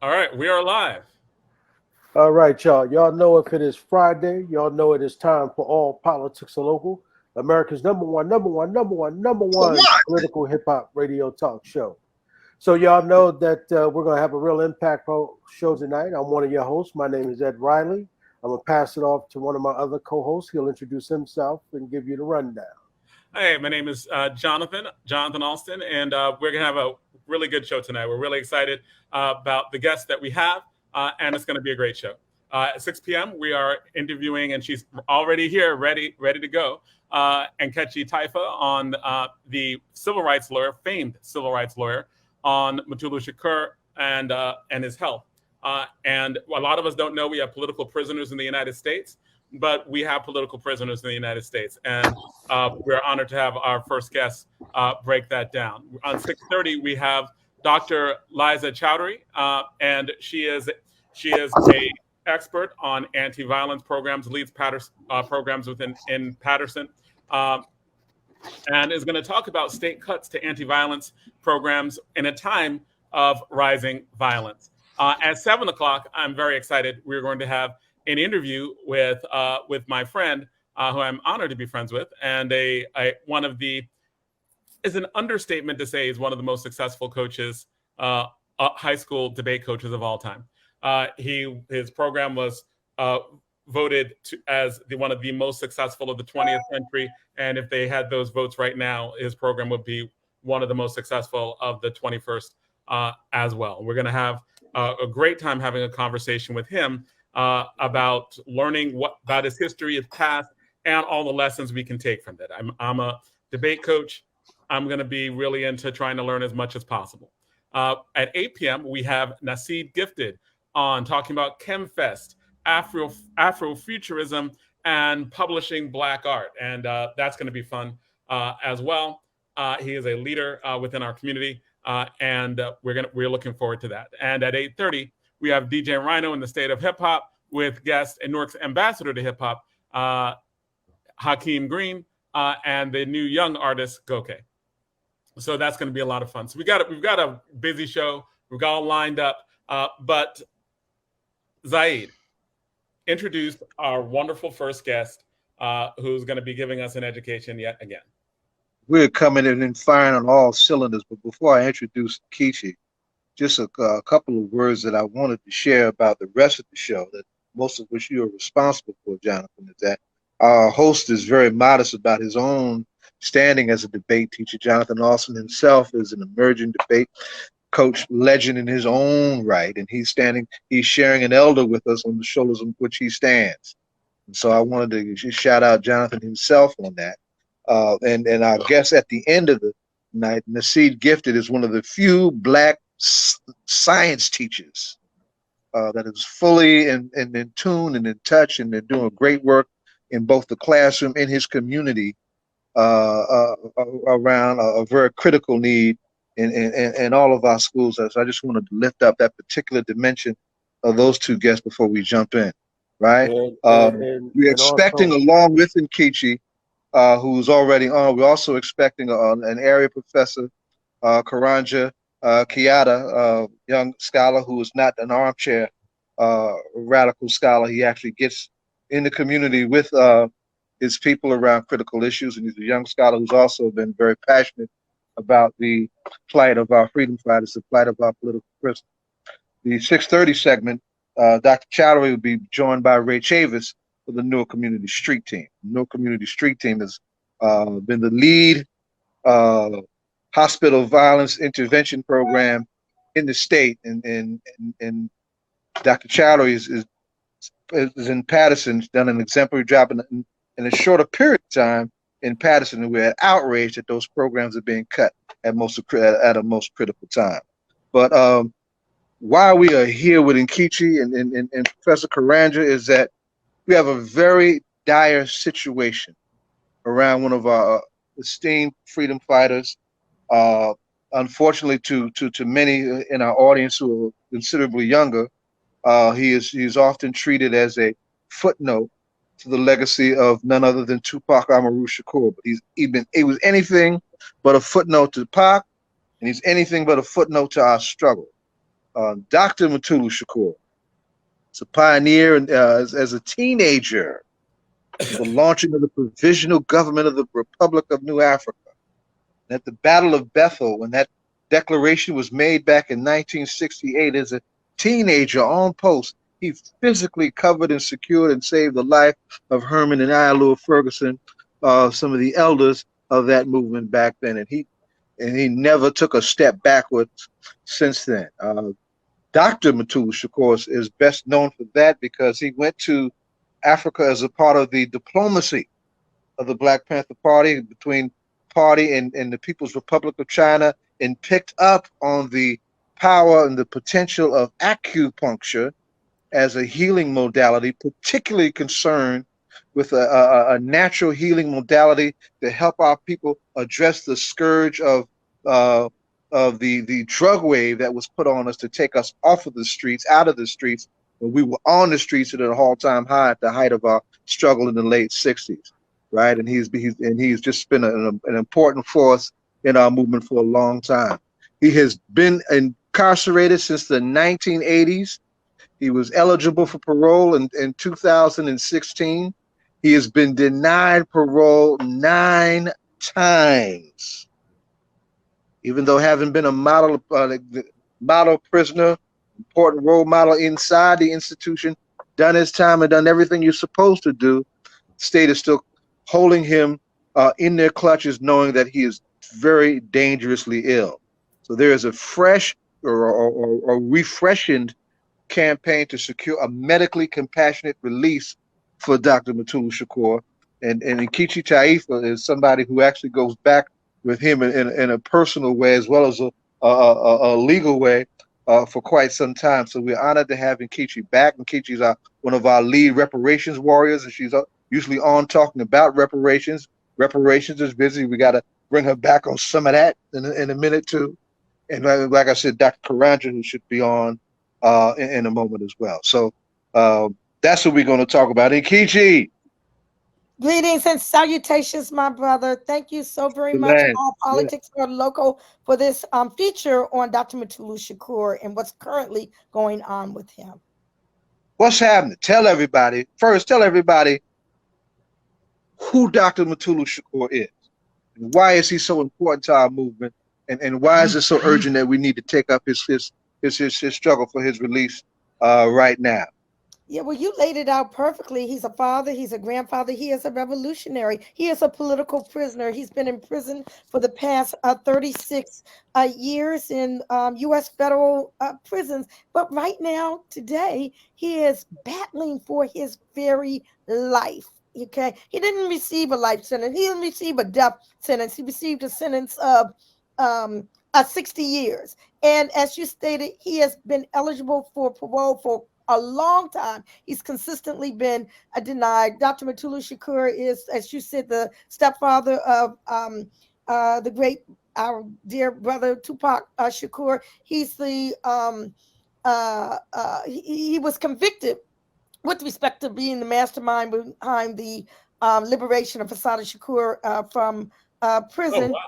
All right, we are live. All right, y'all. Y'all know if it is Friday, y'all know it is time for All Politics are Local, America's number one political hip hop radio talk show. So y'all know that we're gonna have a real impactful show tonight. I'm one of your hosts. My name is Ed Riley. I'm gonna pass it off to one of my other co-hosts. He'll introduce himself and give you the rundown. Hey, my name is Jonathan Alston, and we're going to have a really good show tonight. We're really excited about the guests that we have, and it's going to be a great show. At 6 p.m., we are interviewing, and she's already here, ready to go, Nkechi Taifa on the civil rights lawyer, famed civil rights lawyer, on Mutulu Shakur and his health. And a lot of us don't know we have political prisoners in the United States, but we have political prisoners in the United States, and we're honored to have our first guest break that down. On 6:30, we have Dr. Liza Chowdhury, and she is a expert on anti-violence programs, leads programs in Patterson, and is going to talk about state cuts to anti-violence programs in a time of rising violence. At 7 o'clock, I'm very excited. We're going to have an interview with my friend, who I'm honored to be friends with, and one of the, is an understatement to say, he's one of the most successful coaches, high school debate coaches of all time. His program was voted as one of the most successful of the 20th century, and if they had those votes right now, his program would be one of the most successful of the 21st as well. We're going to have a great time having a conversation with him about learning about his history, his past, and all the lessons we can take from that. I'm a debate coach. I'm going to be really into trying to learn as much as possible. At 8 p.m., we have Naseed Gifted on talking about ChemFest, Afrofuturism, and publishing Black art. And that's going to be fun as well. He is a leader within our community, and we're looking forward to that. And at 8:30, we have DJ Rhino in the State of Hip Hop with guest and Newark's ambassador to hip hop, Hakeem Green, and the new young artist Goke. So that's going to be a lot of fun. So we've got a busy show. We've got all lined up. But Zayid, introduce our wonderful first guest, who's going to be giving us an education yet again. We're coming in and firing on all cylinders. But before I introduce Nkechi, just a couple of words that I wanted to share about the rest of the show, that most of which you are responsible for, Jonathan, is that our host is very modest about his own standing as a debate teacher. Jonathan Alston himself is an emerging debate coach legend in his own right, and he's sharing an elder with us on the shoulders on which he stands. And so I wanted to shout out Jonathan himself on that. And our guest at the end of the night, Naseed Gifted, is one of the few Black science teachers that is fully in tune and in touch, and they're doing great work in both the classroom and his community around a very critical need in all of our schools. So I just wanted to lift up that particular dimension of those two guests before we jump in, right? We're expecting, also, along with Nkechi, who's already on, we're also expecting an area professor, Karanja Kiata, young scholar who is not an armchair radical scholar. He actually gets in the community with his people around critical issues, and he's a young scholar who's also been very passionate about the plight of our freedom fighters, the plight of our political prisoners. The 6:30 segment, Dr. Chowdhury will be joined by Ray Chavis for the Newark Community Street Team. The Newark Community Street Team has been the lead hospital violence intervention program in the state, and Dr. Chowdhury is in Patterson. He's done an exemplary job in a shorter period of time in Patterson, and we're outraged that those programs are being cut at a most critical time. But why we are here with Nkechi and Professor Karanja is that we have a very dire situation around one of our esteemed freedom fighters. Unfortunately, to many in our audience who are considerably younger, he is often treated as a footnote to the legacy of none other than Tupac Amaru Shakur. But he was anything but a footnote to Pac, and he's anything but a footnote to our struggle. Dr. Mutulu Shakur is a pioneer as a teenager, the launching of the provisional government of the Republic of New Africa. At the Battle of Bethel, when that declaration was made back in 1968, as a teenager on post, he physically covered and secured and saved the life of Herman and Ialua Ferguson, some of the elders of that movement back then. And he never took a step backwards since then. Dr. Mutulu Shakur is best known for that because he went to Africa as a part of the diplomacy of the Black Panther Party between party and the People's Republic of China, and picked up on the power and the potential of acupuncture as a healing modality, particularly concerned with a natural healing modality to help our people address the scourge of the drug wave that was put on us to take us off of the streets, out of the streets, when we were on the streets at an all-time high at the height of our struggle in the late 60s. Right, and he's just been an important force in our movement for a long time. He has been incarcerated since the 1980s. He was eligible for parole in 2016. He has been denied parole 9 times, even though having been a model prisoner, important role model inside the institution, done his time and done everything you're supposed to do. The state is still holding him in their clutches, knowing that he is very dangerously ill. So there is a fresh or refreshing campaign to secure a medically compassionate release for Dr. Mutulu Shakur. And Nkechi Taifa is somebody who actually goes back with him in a personal way as well as a legal way for quite some time. So we're honored to have Nkechi back. Nkechi's one of our lead reparations warriors, and she's usually on talking about reparations. Reparations is busy. We got to bring her back on some of that in a minute too. And like I said, Dr. Karanja, who should be on in a moment as well. So that's what we're going to talk about. Nkechi. Greetings and salutations, my brother. Thank you so very much, All Politics for Local, for this feature on Dr. Mutulu Shakur and what's currently going on with him. What's happening? Tell everybody who Dr. Mutulu Shakur is, and why is he so important to our movement, and why is it so urgent that we need to take up his struggle for his release right now? Yeah, well, you laid it out perfectly. He's a father, he's a grandfather, he is a revolutionary, he is a political prisoner. He's been in prison for the past 36 years in U.S. federal prisons. But right now, today, he is battling for his very life. Okay, he didn't receive a life sentence. He didn't receive a death sentence. He received a sentence of 60 years. And as you stated, he has been eligible for parole for a long time. He's consistently been denied. Dr. Mutulu Shakur is, as you said, the stepfather of the great, our dear brother Tupac Shakur. He's the he was convicted with respect to being the mastermind behind the liberation of Assata Shakur from prison. Oh, wow.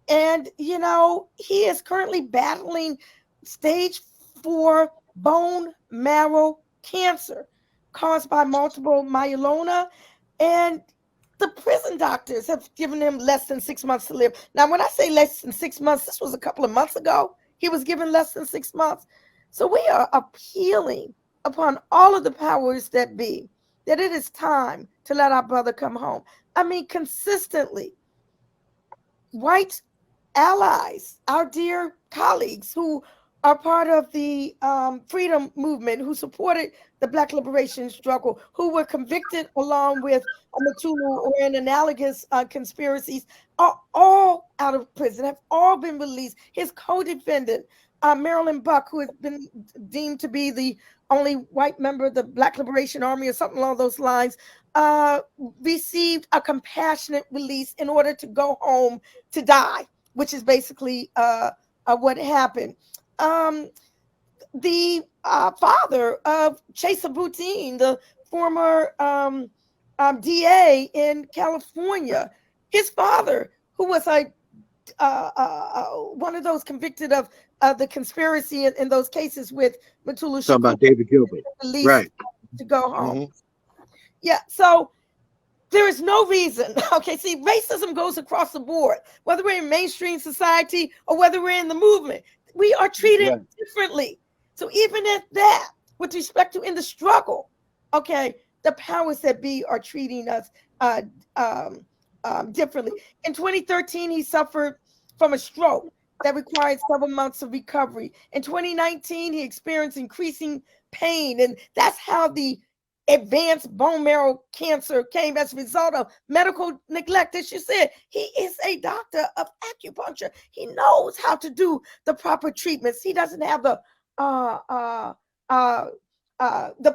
And, you know, he is currently battling stage 4 bone marrow cancer caused by multiple myeloma. And the prison doctors have given him less than 6 months to live. Now, when I say less than 6 months, this was a couple of months ago. He was given less than 6 months. So we are appealing upon all of the powers that be, that it is time to let our brother come home. I mean, consistently, white allies, our dear colleagues who are part of the freedom movement, who supported the Black liberation struggle, who were convicted along with Mutulu or in analogous conspiracies, are all out of prison, have all been released. His co-defendant, Marilyn Buck, who has been deemed to be the only white member of the Black Liberation Army or something along those lines, received a compassionate release in order to go home to die, which is basically what happened. The father of Chesa Boudin, the former DA in California, his father, who was a one of those convicted of the conspiracy in those cases with Mutulu Shakur. Talking about David Gilbert, released to go home. Yeah, so there is no reason. Okay, see, racism goes across the board, whether we're in mainstream society or whether we're in the movement. We are treated differently. So even at that, with respect to in the struggle, okay, the powers that be are treating us differently. In 2013, he suffered from a stroke that required several months of recovery. In 2019, he experienced increasing pain, and that's how the advanced bone marrow cancer came as a result of medical neglect. As you said, he is a doctor of acupuncture. He knows how to do the proper treatments. He doesn't have the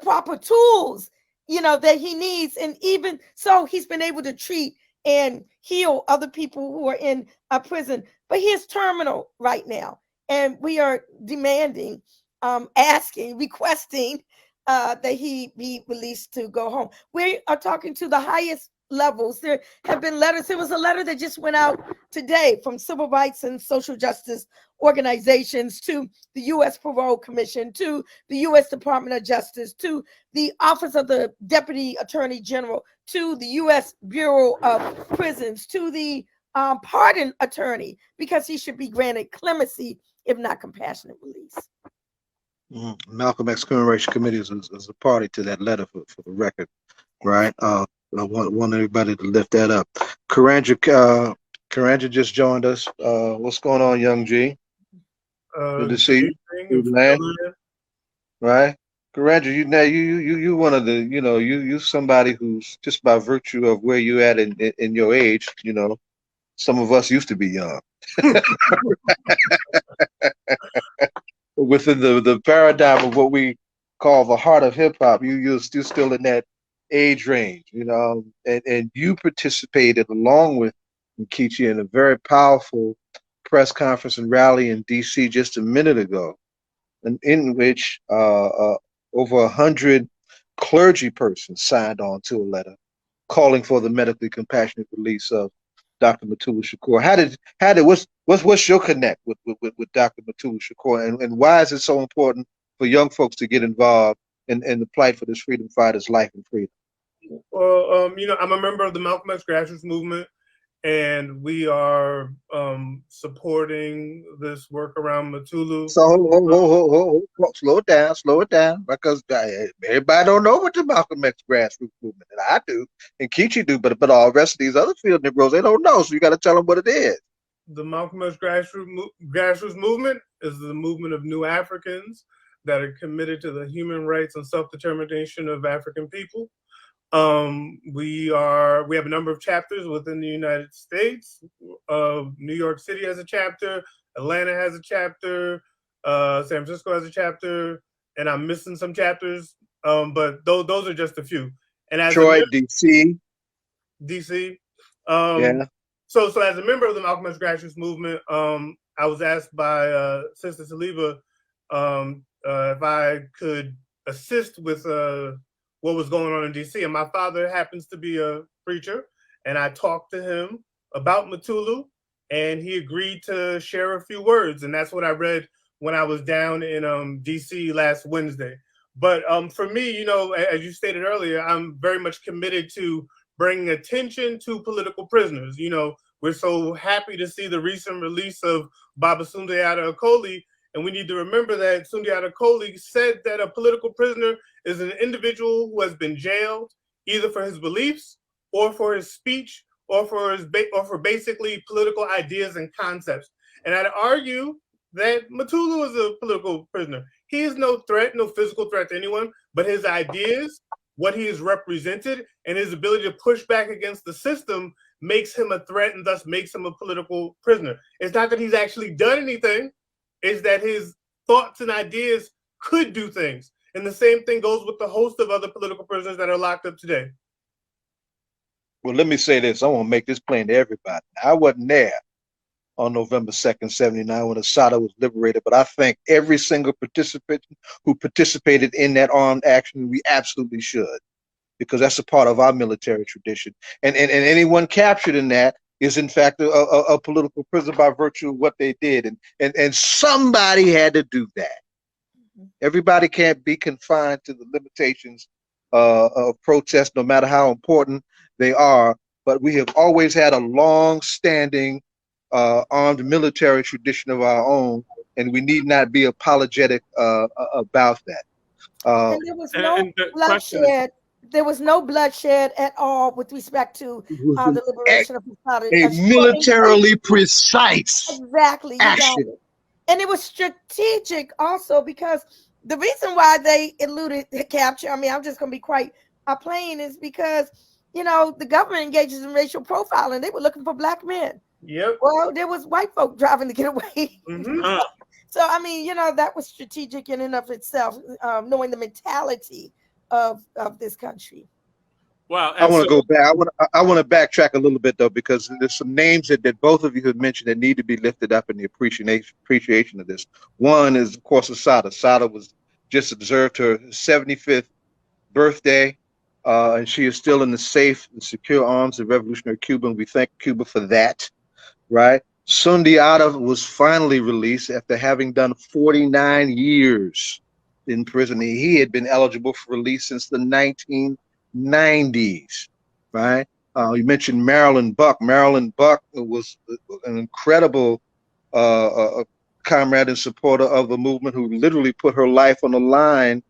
proper tools, that he needs, and even so, he's been able to treat and heal other people who are in a prison. But he is terminal right now, and we are demanding, asking, requesting that he be released to go home. We are talking to the highest levels. There have been letters. There was a letter that just went out today from civil rights and social justice organizations to the U.S. Parole Commission, to the U.S. Department of Justice, to the Office of the Deputy Attorney General, to the U.S. Bureau of Prisons, to the pardon attorney, because he should be granted clemency, if not compassionate release. Malcolm X Commemoration Committee is a party to that letter for the record, right? I want everybody to lift that up. Karanja just joined us. What's going on, Young G? Good to see you. Right, Karanja, you one of the, you somebody who's just by virtue of where you at in your age, some of us used to be young. Within the paradigm of what we call the heart of hip hop, you're still in that age range, and you participated along with Nkechi in a very powerful press conference and rally in DC just a minute ago, and in which over 100 clergy persons signed on to a letter calling for the medically compassionate release of Dr. Mutulu Shakur. What's your connect with Dr. Mutulu Shakur, and why is it so important for young folks to get involved in the plight for this freedom fighter's life and freedom? Well, I'm a member of the Malcolm X grassroots movement, and we are supporting this work around Mutulu. So slow it down, because everybody don't know what the Malcolm X grassroots movement, and I do, and Nkechi do, but all the rest of these other field Negroes, they don't know, so you got to tell them what it is. The Malcolm X grassroots movement is the movement of new Africans that are committed to the human rights and self-determination of African people. We have a number of chapters within the United States. New York City has a chapter, Atlanta has a chapter, San Francisco has a chapter, and I'm missing some chapters, but those are just a few. And as Detroit, DC. Yeah. So as a member of the Malcolm X grassroots movement, I was asked by Sister Saliba if I could assist with what was going on in DC. And my father happens to be a preacher, and I talked to him about Mutulu, and he agreed to share a few words. And that's what I read when I was down in DC last Wednesday. But for me, as you stated earlier, I'm very much committed to bringing attention to political prisoners. We're so happy to see the recent release of Baba Sundiata Acoli, and we need to remember that Sundiata Acoli said that a political prisoner is an individual who has been jailed either for his beliefs or for his speech or for basically political ideas and concepts. And I'd argue that Mutulu is a political prisoner. He is no threat, no physical threat to anyone, but his ideas, what he has represented, and his ability to push back against the system makes him a threat and thus makes him a political prisoner. It's not that he's actually done anything, it's that his thoughts and ideas could do things. And the same thing goes with the host of other political prisoners that are locked up today. Well, let me say this. I want to make this plain to everybody. I wasn't there on November 2nd, 79, when Assata was liberated, but I thank every single participant who participated in that armed action. We absolutely should, because that's a part of our military tradition. And anyone captured in that, is in fact a political prisoner by virtue of what they did, and somebody had to do that. Everybody can't be confined to the limitations of protest, no matter how important they are. But we have always had a long-standing armed military tradition of our own, and we need not be apologetic about that. And there was no bloodshed. There was no bloodshed at all with respect to the liberation of Assata. A militarily precise exactly action. And it was strategic also, because the reason why they eluded the capture, I mean, I'm just going to be quite plain, is because, you know, the government engages in racial profiling. They were looking for black men. Yep. Well, there was white folk driving to get away. Mm-hmm. So, I mean, you know, that was strategic in and of itself, knowing the mentality of this country. Wow. I want to go back. I want to backtrack a little bit, though, because there's some names that both of you have mentioned that need to be lifted up in the appreciation of this. One is, of course, Assata. Assata was just observed her 75th birthday, and she is still in the safe and secure arms of revolutionary Cuba, and we thank Cuba for that, right? Sundiata was finally released after having done 49 years in prison. He had been eligible for release since the 1990s, right? You mentioned Marilyn Buck. Marilyn Buck was an incredible comrade and supporter of the movement, who literally put her life on the line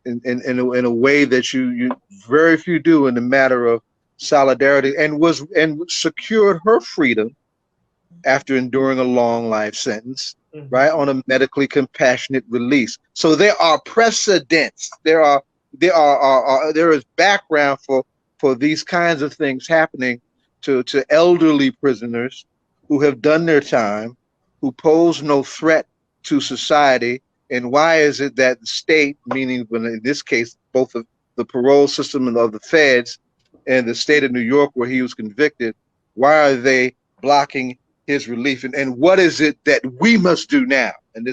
in a way that you very few do in the matter of solidarity, and secured her freedom after enduring a long life sentence, right, on a medically compassionate release. So there are precedents. There is background for these kinds of things happening to elderly prisoners who have done their time, who pose no threat to society. And why is it that the state, meaning in this case both of the parole system and of the feds and the state of New York where he was convicted, why are they blocking his relief? And what is it that we must do now? And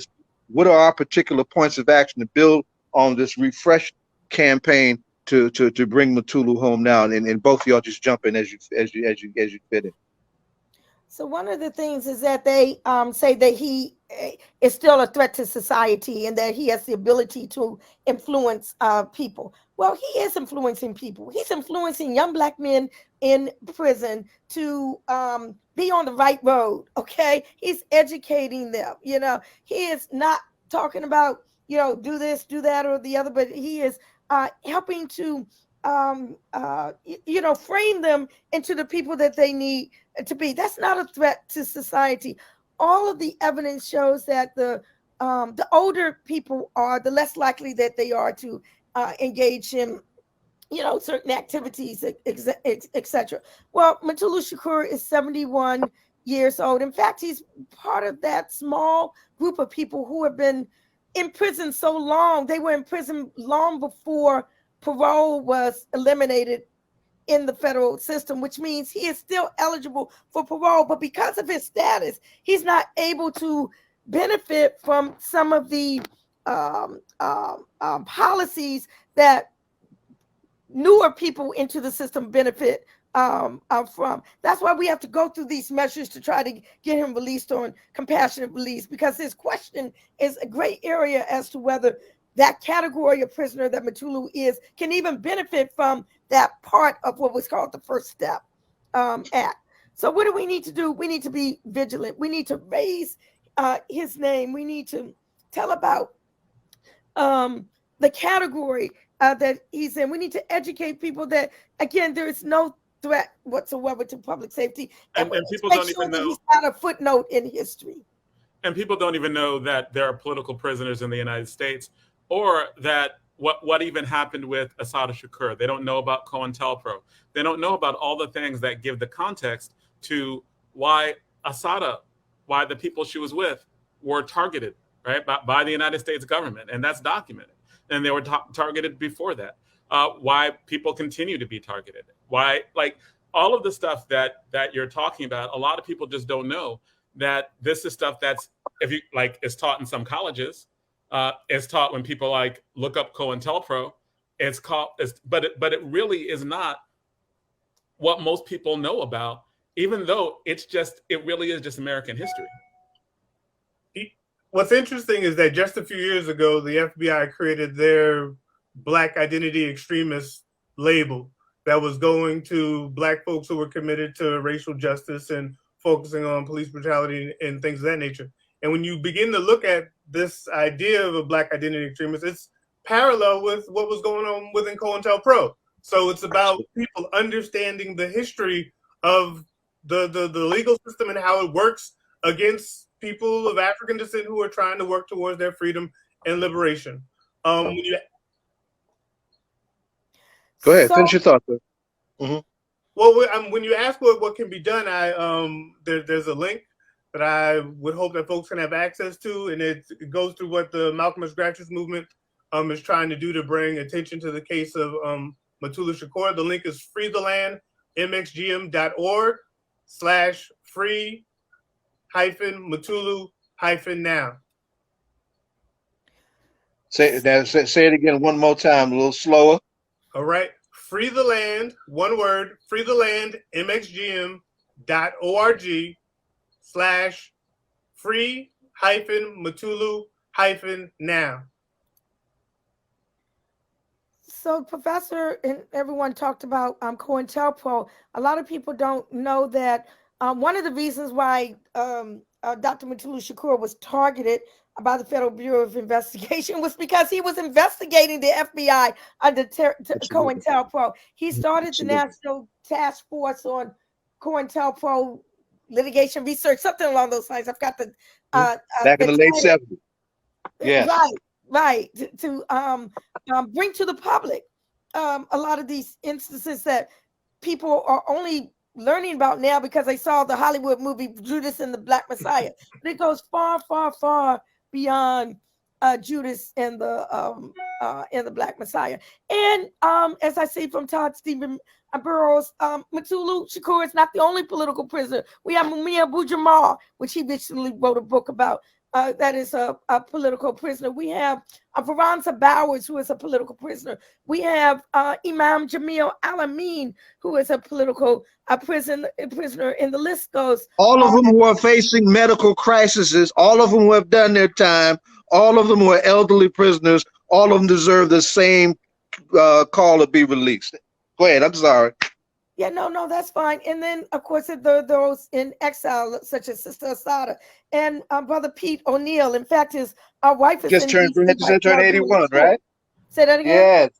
what are our particular points of action to build on this refreshed campaign to bring Mutulu home now? And both of y'all just jump in as you fit in. So one of the things is that they say that he is still a threat to society and that he has the ability to influence people. Well, he is influencing people. He's influencing young black men in prison to be on the right road. Okay, he's educating them. You know, he is not talking about, you know, do this, do that, or the other, but he is helping to you know, frame them into the people that they need to be. That's not a threat to society. All of the evidence shows that the older people are, the less likely that they are to engage in, you know, certain activities, etc. Well, Mutulu Shakur is 71 years old. In fact, he's part of that small group of people who have been in prison so long. They were in prison long before parole was eliminated in the federal system, which means he is still eligible for parole. But because of his status, he's not able to benefit from some of the policies that newer people into the system benefit from. That's why we have to go through these measures to try to get him released on compassionate release, because this question is a gray area as to whether that category of prisoner that Mutulu is can even benefit from that part of what was called the First Step Act. So what do we need to do? We need to be vigilant. We need to raise his name. We need to tell about the category that he's in. We need to educate people that, again, there is no threat whatsoever to public safety. And people don't even know. He's not a footnote in history. And people don't even know that there are political prisoners in the United States, or that what even happened with Assata Shakur. They don't know about COINTELPRO. They don't know about all the things that give the context to why Assata, why the people she was with were targeted, right, by the United States government. And that's documented. And they were targeted before that. Why people continue to be targeted. Why, like, all of the stuff that you're talking about, a lot of people just don't know that this is stuff that's, if you like, is taught in some colleges. It's taught when people like look up COINTELPRO. But it really is not what most people know about, even though it really is just American history. What's interesting is that just a few years ago, the FBI created their Black identity extremist label that was going to Black folks who were committed to racial justice and focusing on police brutality and things of that nature. And when you begin to look at this idea of a Black identity extremist, it's parallel with what was going on within COINTELPRO. So it's about people understanding the history of the legal system and how it works against people of African descent who are trying to work towards their freedom and liberation. Go ahead, finish your thought. Mm-hmm. Well, when you ask what can be done, there's a link that I would hope that folks can have access to, and it goes through what the Malcolm X grassroots movement is trying to do to bring attention to the case of Mutulu Shakur. The link is freetheland.mxgm.org/free-Mutulu-now. Say it again one more time, a little slower. All right. Free the land, one word, freetheland.mxgm.org/free-Mutulu-now. So, Professor and everyone talked about COINTELPRO. A lot of people don't know that one of the reasons why Dr. Mutulu Shakur was targeted by the Federal Bureau of Investigation was because he was investigating the FBI under COINTELPRO. He started the National Task Force on COINTELPRO litigation research, something along those lines. I've got the back in the late 70s. Yes. Right. To bring to the public a lot of these instances that people are only learning about now because they saw the Hollywood movie Judas and the Black Messiah. But it goes far, far, far beyond Judas and the Black Messiah. And as I see from Todd Stephen Burroughs, Mutulu Shakur is not the only political prisoner. We have Mumia Abu-Jamal, which he recently wrote a book about. That is a political prisoner. We have Veronza Bowers, who is a political prisoner. We have Imam Jamil Al-Amin, who is a political prisoner, and the list goes. All of them who are facing medical crises, all of them who have done their time, all of them who are elderly prisoners, all of them deserve the same call to be released. Go ahead, I'm sorry. Yeah, no, that's fine. And then, of course, there are those in exile, such as Sister Asada and Brother Pete O'Neill. In fact, his wife is just turned 81, right? Say that again? Yes.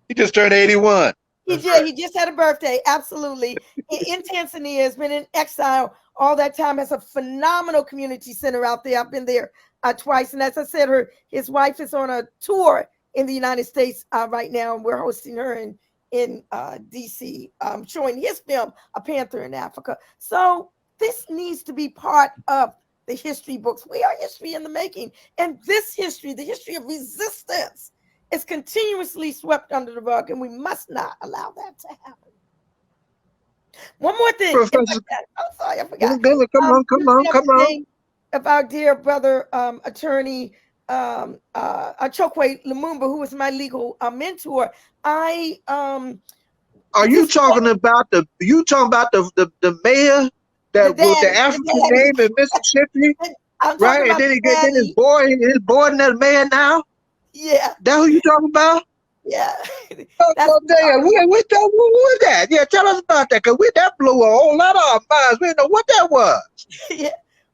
He just turned 81. He did. He just had a birthday. Absolutely. In Tanzania, has been in exile all that time. Has a phenomenal community center out there. I've been there twice. And as I said, his wife is on a tour in the United States right now, and we're hosting her in DC, showing his film, A Panther in Africa. So this needs to be part of the history books. We are history in the making. And this history, the history of resistance, is continuously swept under the rug, and we must not allow that to happen. One more thing. Professor, I'm sorry, I forgot. Come on. Of our dear brother, attorney, Chokwe Lumumba, who was my legal mentor. Are you talking about the mayor that with the African name in Mississippi? Right? And then his boy and that mayor now? Yeah. That who you talking about? Yeah. Who was that? Yeah, tell us about that, because that blew a whole lot of our minds. We didn't know what that was. Yeah.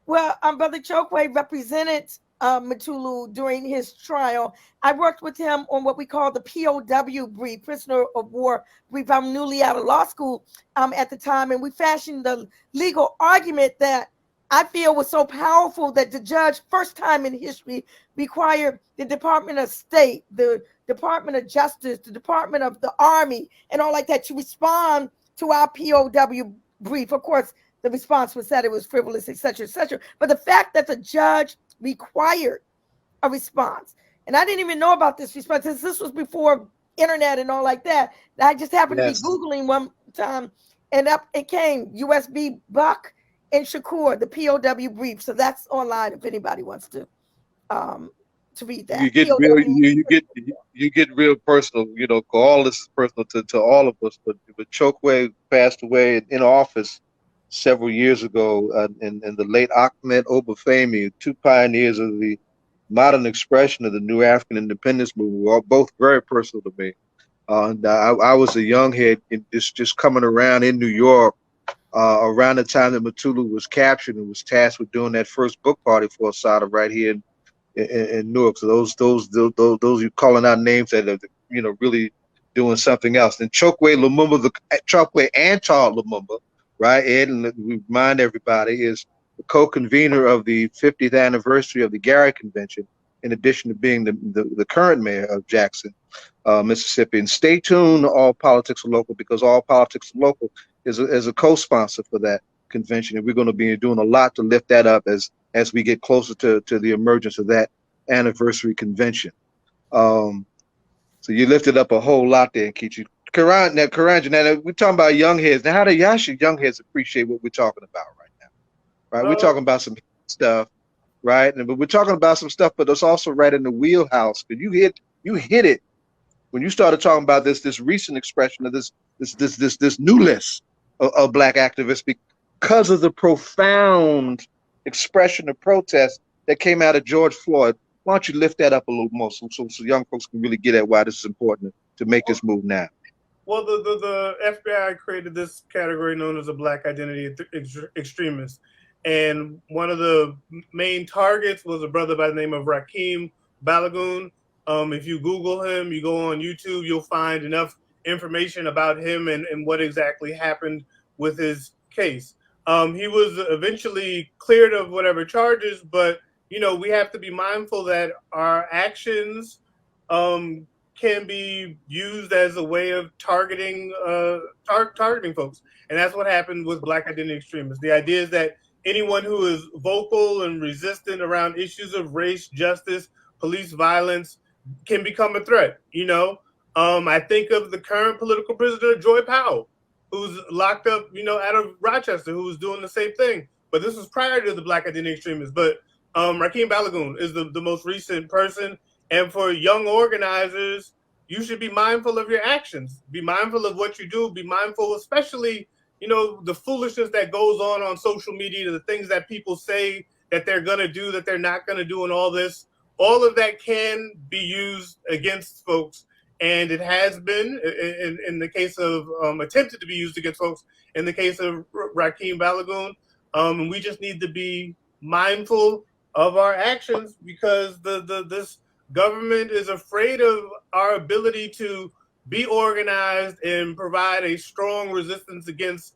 Well, Brother Chokwe represented Mutulu during his trial. I worked with him on what we call the POW brief, prisoner of war brief. I'm newly out of law school at the time, and we fashioned the legal argument that I feel was so powerful that the judge, first time in history, required the Department of State, the Department of Justice, the Department of the Army, and all like that to respond to our POW brief. Of course, the response was that it was frivolous, et cetera, et cetera. But the fact that the judge required a response, and I didn't even know about this response, since this was before internet and all like that. I just happened to be Googling one time, and up it came USB Buck and Shakur, the POW brief. So that's online if anybody wants to to read that. You get real personal. You know, all this is personal to all of us. But Chokwe passed away in office several years ago, and the late Ahmed Obafemi, two pioneers of the modern expression of the new African independence movement, were both very personal to me. And I was a young head just coming around in New York around the time that Mutulu was captured and was tasked with doing that first book party for Asada right here in Newark. So those you calling out names that are, you know, really doing something else. And Chokwe Lumumba, Chokwe and Todd Lumumba, right? Ed, and we remind everybody, is the co-convener of the 50th anniversary of the Gary Convention, in addition to being the current mayor of Jackson, Mississippi. And stay tuned to All Politics Are Local, because All Politics Are Local is a co-sponsor for that convention, and we're going to be doing a lot to lift that up as we get closer to the emergence of that anniversary convention. So you lifted up a whole lot there, Nkechi. Karanja, now we're talking about young heads. Now, how do y'all young heads appreciate what we're talking about right now? Right, we're talking about some stuff, right? But we're talking about some stuff, but it's also right in the wheelhouse. But you hit it when you started talking about this recent expression of this new list of Black activists, because of the profound expression of protest that came out of George Floyd. Why don't you lift that up a little more so young folks can really get at why this is important to make this move now? Well, the FBI created this category known as a Black identity extremist. And one of the main targets was a brother by the name of Rakim Balagoon. If you Google him, you go on YouTube, you'll find enough information about him and what exactly happened with his case. He was eventually cleared of whatever charges, but you know, we have to be mindful that our actions can be used as a way of targeting folks, and that's what happened with Black identity extremists. The idea is that anyone who is vocal and resistant around issues of race, justice, police violence can become a threat. You know, I think of the current political prisoner, Joy Powell, who's locked up, you know, out of Rochester, who was doing the same thing. But this was prior to the Black identity extremists. But Rakim Balagoon is the most recent person. And for young organizers, you should be mindful of your actions. Be mindful of what you do. Be mindful, especially, you know, the foolishness that goes on social media, the things that people say that they're going to do, that they're not going to do, and all this. All of that can be used against folks. And it has been, in the case of attempted to be used against folks, in the case of Rakim Balagoon. And we just need to be mindful of our actions, because this government is afraid of our ability to be organized and provide a strong resistance against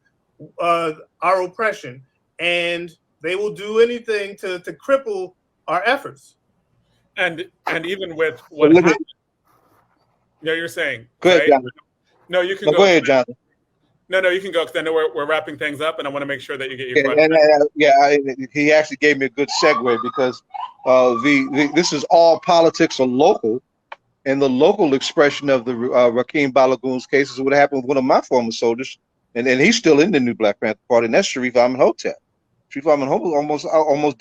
our oppression. And they will do anything to cripple our efforts. And even with what happened. No, you're saying. Go ahead, right? Jonathan. No, you can go. Go ahead, Jonathan. No, you can go, because I know we're wrapping things up, and I want to make sure that you get your question. He actually gave me a good segue, because this is All Politics Are Local, and the local expression of the Rakim Balagoon's case is what happened with one of my former soldiers, and he's still in the new Black Panther Party, and that's Sharif Ahmed Hotep. Sharif Ahmed Hotep almost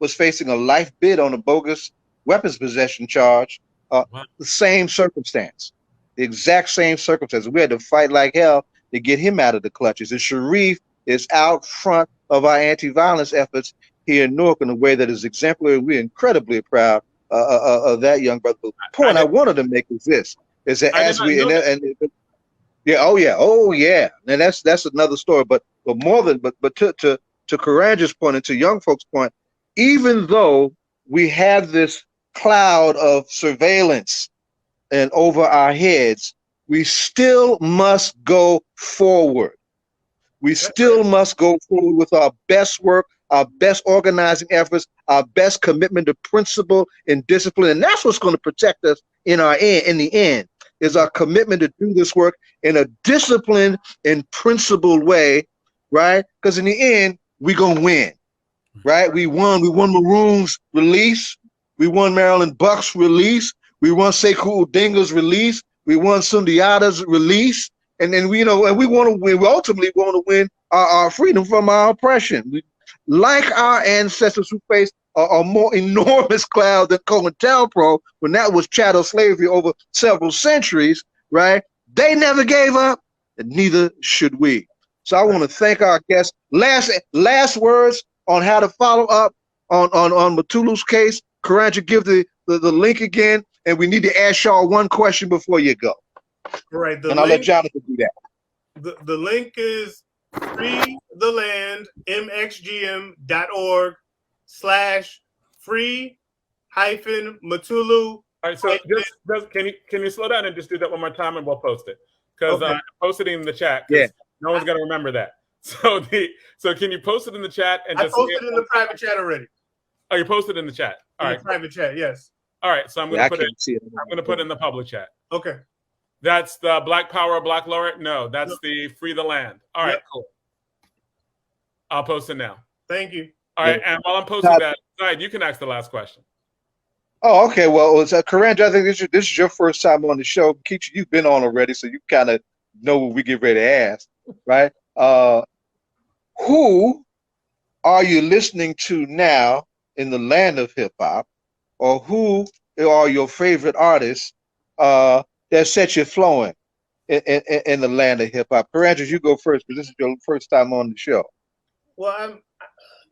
was facing a life bid on a bogus weapons possession charge. The same circumstance, the exact same circumstance. We had to fight like hell to get him out of the clutches. And Sharif is out front of our anti-violence efforts here in Newark in a way that is exemplary. We're incredibly proud of that young brother. The point I wanted to make is this: is that as we and that's another story. But to Karanja's point and to young folks' point, even though we have this cloud of surveillance and over our heads, we still must go forward. We still must go forward with our best work, our best organizing efforts, our best commitment to principle and discipline. And that's what's going to protect us in the end, is our commitment to do this work in a disciplined and principled way, right? Because in the end, we're going to win, right? We won Maroon's release. We won Maryland Buck's release. We won Sekou Odinga's release. We won Sundiata's release. And then we want to win. We ultimately want to win our freedom from our oppression. Like our ancestors who faced a more enormous cloud than COINTELPRO, when that was chattel slavery over several centuries, right? They never gave up, and neither should we. So I want to thank our guests. Last words on how to follow up on Mutulu's case. Karanja, give the link again, and we need to ask y'all one question before you go. Right. And I'll let Jonathan do that. The link is freetheland.mxgm.org/free-Mutulu. All right, so can you slow down and just do that one more time, and we'll post it, because I posted it in the chat, because no one's gonna remember that. So can you post it in the chat and just? I posted it in the private chat already. Oh, you posted it in the chat. All right, private chat, yes. All right, so I'm gonna put it. I'm gonna put it in the public chat. Okay. That's the Black Power, Black Laureate. No, that's the Free the Land. All right, cool. I'll post it now. Thank you. All right, and while I'm posting that, Zayid, you can ask the last question. Oh, okay. Well, Karanja, I think this is your first time on the show. Keisha, you've been on already, so you kind of know what we get ready to ask, right? Who are you listening to now in the land of hip hop, or who are your favorite artists that set you flowing in the land of hip hop? Karanja, you go first, because this is your first time on the show. Well, I'm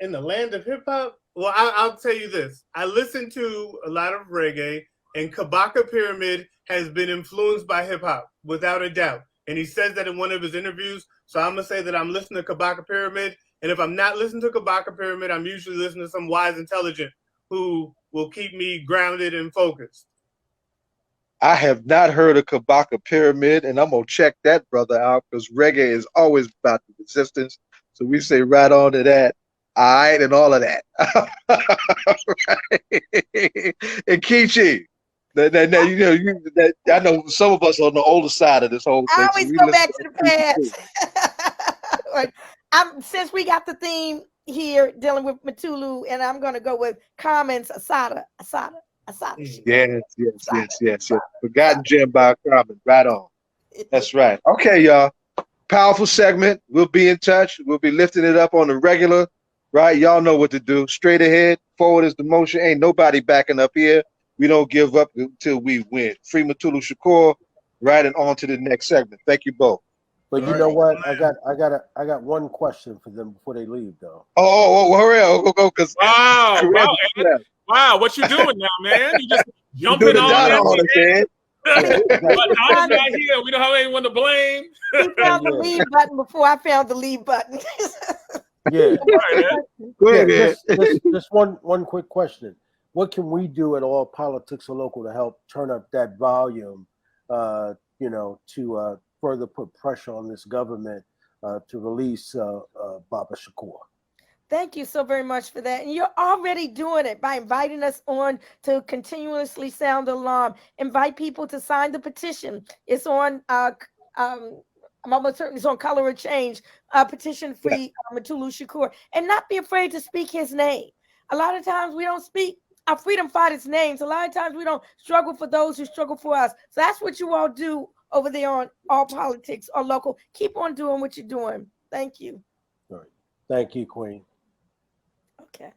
in the land of hip hop. Well, I'll tell you this. I listen to a lot of reggae, and Kabaka Pyramid has been influenced by hip hop, without a doubt. And he says that in one of his interviews. So I'm going to say that I'm listening to Kabaka Pyramid. And if I'm not listening to Kabaka Pyramid, I'm usually listening to some wise intelligent who will keep me grounded and focused. I have not heard of Kabaka Pyramid, and I'm going to check that brother out, because reggae is always about the resistance. So we say right on to that. All right, and all of that. And Kichi, I know some of us on the older side of this whole thing. I always go back to the past. Since we got the theme here dealing with Mutulu, and I'm going to go with Carmen's Asada. Yes. Forgotten gem by Carmen. Right on. That's right. Okay, y'all. Powerful segment. We'll be in touch. We'll be lifting it up on the regular. Right, y'all know what to do. Straight ahead, forward is the motion. Ain't nobody backing up here. We don't give up until we win. Free Mutulu Shakur, right, and on to the next segment. Thank you both. But you know what? I got one question for them before they leave, though. Oh, hurry up, go, because wow, what you doing now, man? You just jumping on it, man. But I'm not here. We don't have anyone to blame. He found the leave button before I found the leave button. Yeah. Go ahead. Just one quick question. What can we do at All Politics Are Local to help turn up that volume, to further put pressure on this government to release Baba Shakur? Thank you so very much for that. And you're already doing it by inviting us on to continuously sound the alarm. Invite people to sign the petition. It's on I'm almost certain it's on Color of Change, petition free Mutulu Shakur, and not be afraid to speak his name. A lot of times we don't speak our freedom fighters' names. A lot of times we don't struggle for those who struggle for us. So that's what you all do over there on All Politics Are Local. Keep on doing what you're doing. Thank you. All right. Thank you, Queen. Okay.